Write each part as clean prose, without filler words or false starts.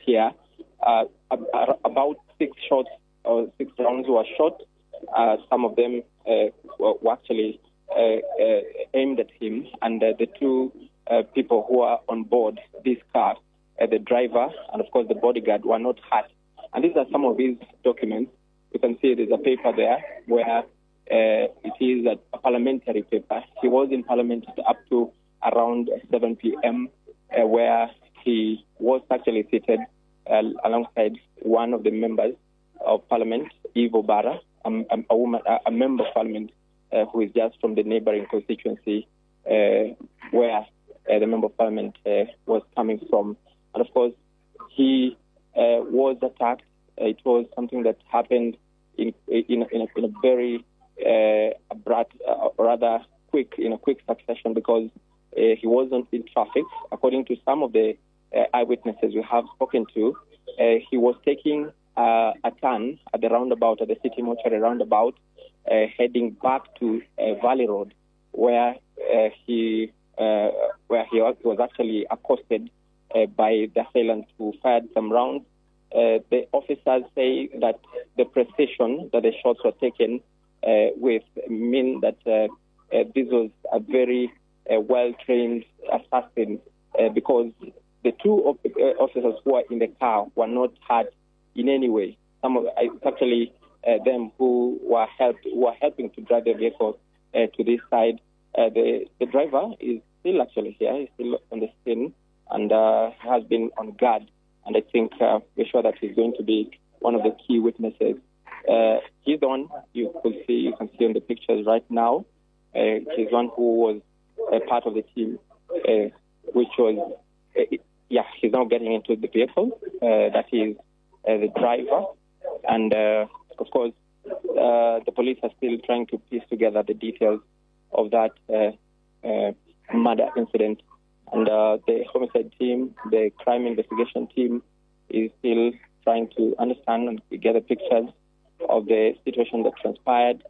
here. About 6 shots or 6 rounds were shot. Some of them were actually aimed at him, and the 2 people who are on board this car, the driver and of course the bodyguard, were not hurt. And these are some of his documents. You can see there's a paper there where it is a parliamentary paper. He was in Parliament up to around 7 p.m., where he was actually seated alongside one of the members of Parliament, Ivo Barra, a member of Parliament who is just from the neighboring constituency where the member of Parliament was coming from. And of course, he was attacked. It was something that happened in a very abrupt, rather quick, in a quick succession, because he wasn't in traffic. According to some of the eyewitnesses we have spoken to, he was taking a turn at the roundabout, at the city mortuary roundabout, heading back to Valley Road, where he was actually accosted by the assailants who fired some rounds. The officers say that the precision that the shots were taken with mean that this was a very well-trained assassin, because the 2 officers who were in the car were not hurt in any way. It's actually them who were helping to drive the vehicle to this side. The driver is still actually here. He's still on the scene and has been on guard. And I think we're sure that he's going to be one of the key witnesses. He's the one you can see on the pictures right now. He's one who was a part of the team, which was, he's now getting into the vehicle. That is the driver. And, of course, the police are still trying to piece together the details of that murder incident. And the homicide team, the crime investigation team, is still trying to understand and get the pictures of the situation that transpired.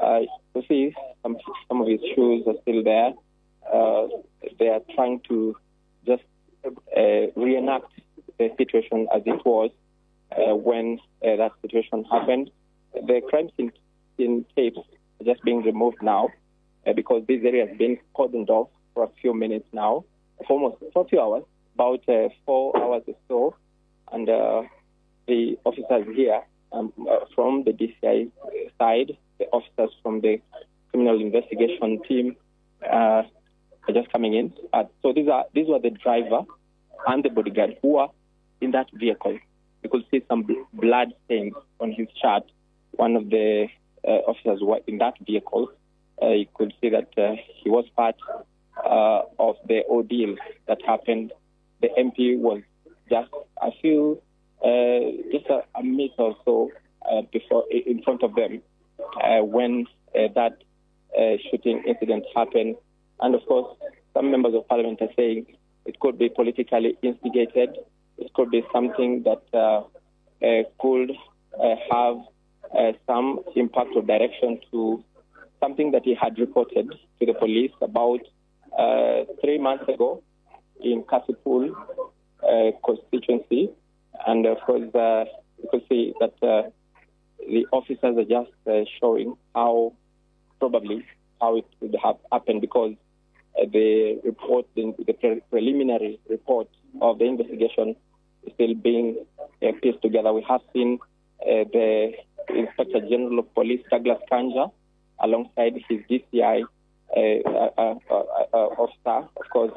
You see, some of his shoes are still there. They are trying to just reenact the situation as it was when that situation happened. The crime scene tapes are just being removed now because this area has been cordoned off for a few minutes now, for a few hours, about 4 hours or so. And the officers here from the DCI side, the officers from the criminal investigation team are just coming in. So these were the driver and the bodyguard who are in that vehicle. You could see some blood stains on his shirt. One of the officers were in that vehicle. You could see that he was part of the ordeal that happened. The MP was just a minute or so before, in front of them, when that shooting incident happened. And of course, some members of parliament are saying it could be politically instigated. It could be something that could have some impact or direction to something that he had reported to the police about 3 months ago in Kasipul constituency. And of course, you can see that the officers are just showing how it could have happened, because the report, the preliminary report of the investigation is still being pieced together. We have seen the Inspector General of Police, Douglas Kanja, alongside his DCI officer, of course,